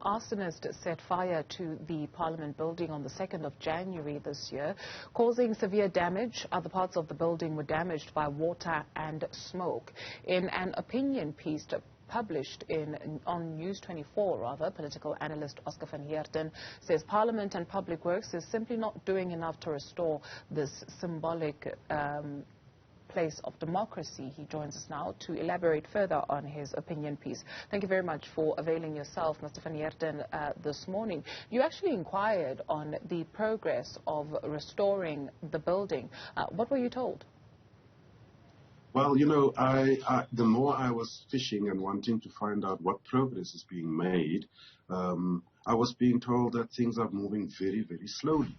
arsonist set fire to the Parliament building on the 2nd of January this year, causing severe damage. Other parts of the building were damaged by water and smoke. In an opinion piece published on News 24, political analyst Oscar Van Heerden says Parliament and Public Works is simply not doing enough to restore this symbolic place of democracy. He joins us now to elaborate further on his opinion piece. Thank you very much for availing yourself, Mr. Van Heerden, this morning. You actually inquired on the progress of restoring the building. What were you told? Well, you know, the more I was fishing and wanting to find out what progress is being made, I was being told that things are moving very, very slowly.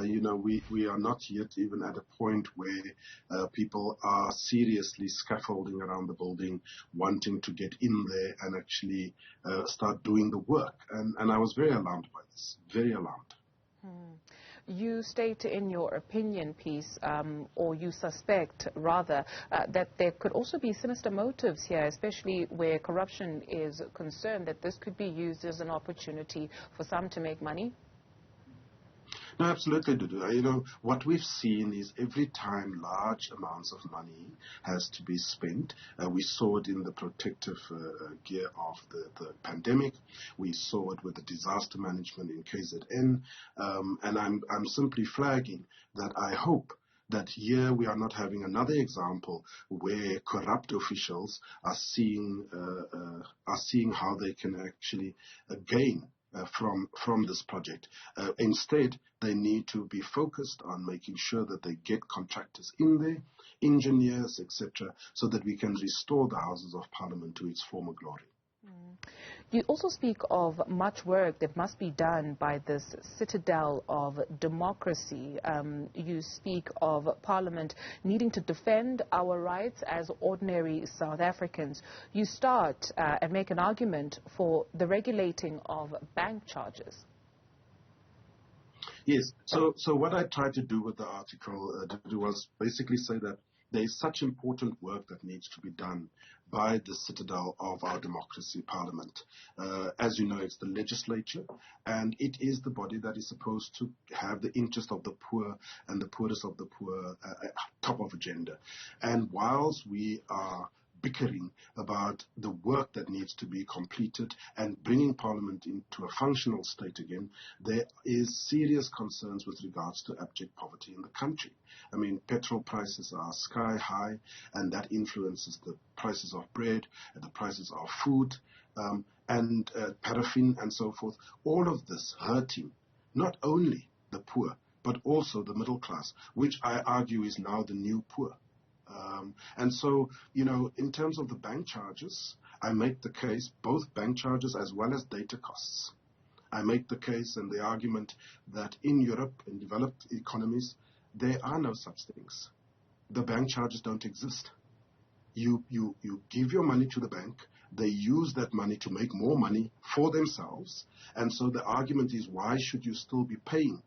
You know, we are not yet even at a point where people are seriously scaffolding around the building, wanting to get in there and actually start doing the work. And I was very alarmed by this, very alarmed. You state in your opinion piece, or you suspect, rather, that there could also be sinister motives here, especially where corruption is concerned, that this could be used as an opportunity for some to make money? No, absolutely, Dudu. You know, what we've seen is every time large amounts of money has to be spent, we saw it in the protective gear of the pandemic. We saw it with the disaster management in KZN. And I'm simply flagging that I hope that here we are not having another example where corrupt officials are seeing how they can actually gain from this project. Instead, they need to be focused on making sure that they get contractors in there, engineers, etc., so that we can restore the Houses of Parliament to its former glory. You also speak of much work that must be done by this citadel of democracy. You speak of Parliament needing to defend our rights as ordinary South Africans. You start and make an argument for the regulating of bank charges. Yes. So what I tried to do with the article was basically say that there is such important work that needs to be done by the citadel of our democracy, Parliament. As you know, it's the legislature, and it is the body that is supposed to have the interest of the poor and the poorest of the poor top of agenda. And whilst we are bickering about the work that needs to be completed and bringing Parliament into a functional state again, there is serious concerns with regards to abject poverty in the country. I mean, petrol prices are sky high, and that influences the prices of bread and the prices of food, and paraffin and so forth. All of this hurting not only the poor, but also the middle class, which I argue is now the new poor. And so, you know, in terms of the bank charges, I make the case, both bank charges as well as data costs. I make the case and the argument that in Europe, in developed economies, there are no such things. The bank charges don't exist. You give your money to the bank, they use that money to make more money for themselves, and so the argument is, why should you still be paying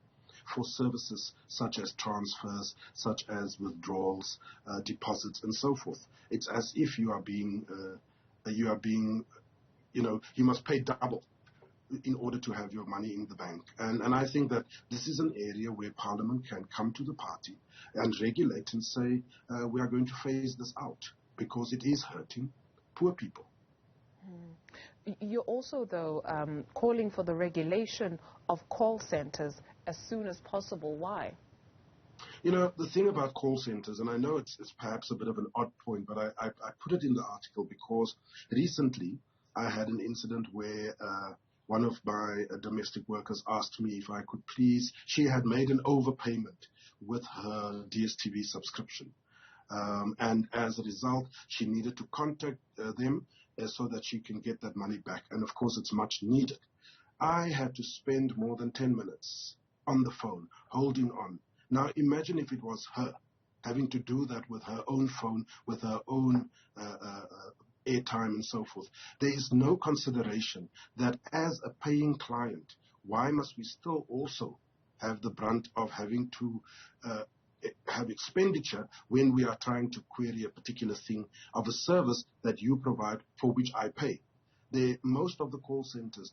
for services such as transfers, such as withdrawals, deposits, and so forth? It's as if you must pay double in order to have your money in the bank. And I think that this is an area where Parliament can come to the party and regulate and say, we are going to phase this out because it is hurting poor people. You're also, though, calling for the regulation of call centers as soon as possible. Why? You know, the thing about call centers, and I know it's perhaps a bit of an odd point, but I put it in the article because recently I had an incident where one of my domestic workers asked me if I could please, she had made an overpayment with her DSTV subscription. And as a result, she needed to contact them so that she can get that money back. And of course, it's much needed. I had to spend more than 10 minutes on the phone, holding on. Now, imagine if it was her having to do that with her own phone, with her own airtime and so forth. There is no consideration that as a paying client, why must we still also have the brunt of having to have expenditure when we are trying to query a particular thing of a service that you provide for which I pay? Most of the call centers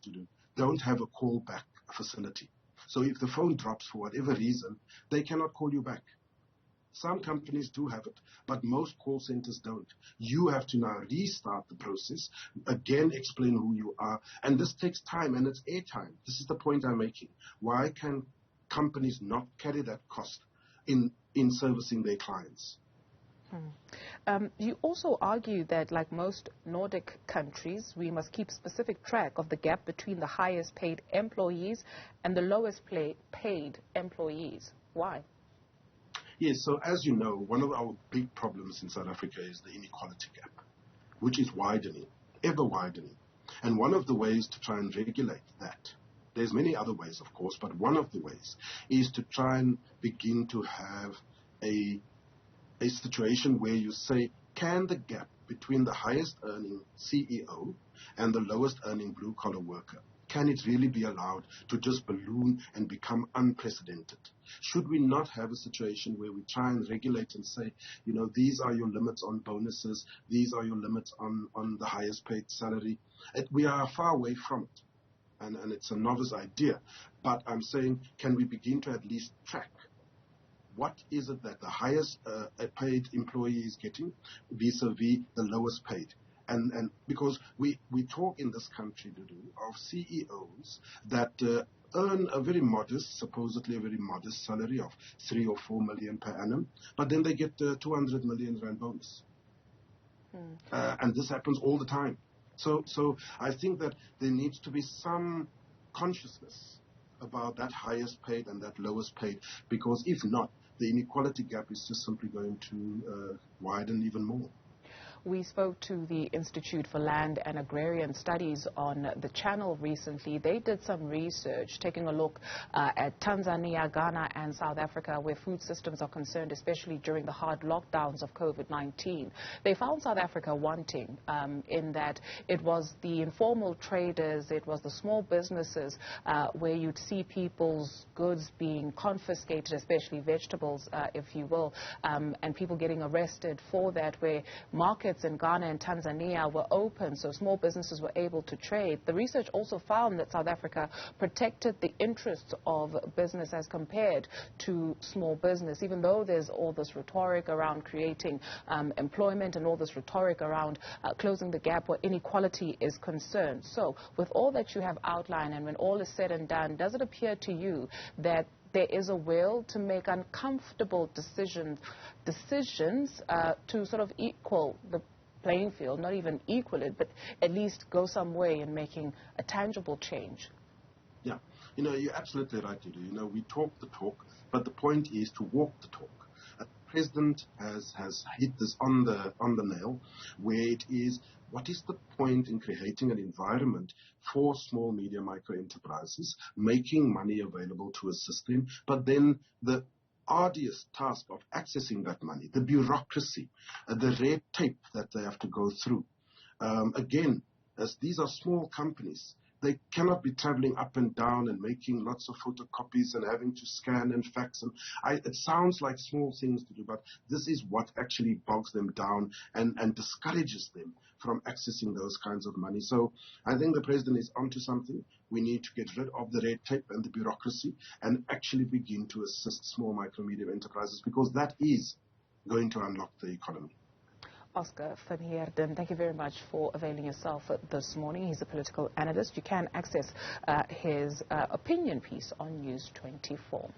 don't have a callback facility. So if the phone drops for whatever reason, they cannot call you back. Some companies do have it, but most call centers don't. You have to now restart the process, again explain who you are, and this takes time, and it's airtime. This is the point I'm making. Why can companies not carry that cost in servicing their clients? You also argue that, like most Nordic countries, we must keep specific track of the gap between the highest paid employees and the lowest paid employees. Why? Yes, so as you know, one of our big problems in South Africa is the inequality gap, which is widening, ever widening. And one of the ways to try and regulate that, there's many other ways, of course, but one of the ways is to try and begin to have a situation where you say, can the gap between the highest earning CEO and the lowest earning blue collar worker, can it really be allowed to just balloon and become unprecedented? Should we not have a situation where we try and regulate and say, these are your limits on bonuses, these are your limits on the highest paid salary? We are far away from it, and it's a novice idea. But I'm saying, can we begin to at least track what is it that the highest paid employee is getting vis-a-vis the lowest paid? And because we talk in this country, Dudu, of CEOs that earn a very modest, supposedly a very modest salary of 3 or 4 million per annum, but then they get 200 million rand bonus. And this happens all the time. So I think that there needs to be some consciousness about that highest paid and that lowest paid, because if not, the inequality gap is just simply going to widen even more. We spoke to the Institute for Land and Agrarian Studies on the channel recently. They did some research taking a look at Tanzania, Ghana and South Africa, where food systems are concerned, especially during the hard lockdowns of COVID-19. They found South Africa wanting in that it was the informal traders, it was the small businesses where you'd see people's goods being confiscated, especially vegetables, if you will, and people getting arrested for that, where markets in Ghana and Tanzania were open, so small businesses were able to trade. The research also found that South Africa protected the interests of business as compared to small business, even though there's all this rhetoric around creating employment and all this rhetoric around closing the gap where inequality is concerned. So with all that you have outlined, and when all is said and done, does it appear to you that there is a will to make uncomfortable decisions to sort of equal the playing field, not even equal it, but at least go some way in making a tangible change? Yeah, you're absolutely right, Judy. We talk the talk, but the point is to walk the talk. The President has hit this on the nail, where it is, what is the point in creating an environment for small, medium, micro enterprises, making money available to assist them, but then the arduous task of accessing that money, the bureaucracy, the red tape that they have to go through. Again, as these are small companies, they cannot be traveling up and down and making lots of photocopies and having to scan and fax. And it sounds like small things to do, but this is what actually bogs them down and discourages them from accessing those kinds of money. So I think the President is onto something. We need to get rid of the red tape and the bureaucracy and actually begin to assist small, micro, medium enterprises, because that is going to unlock the economy. Oscar Van Heerden, thank you very much for availing yourself this morning. He's a political analyst. You can access his opinion piece on News 24.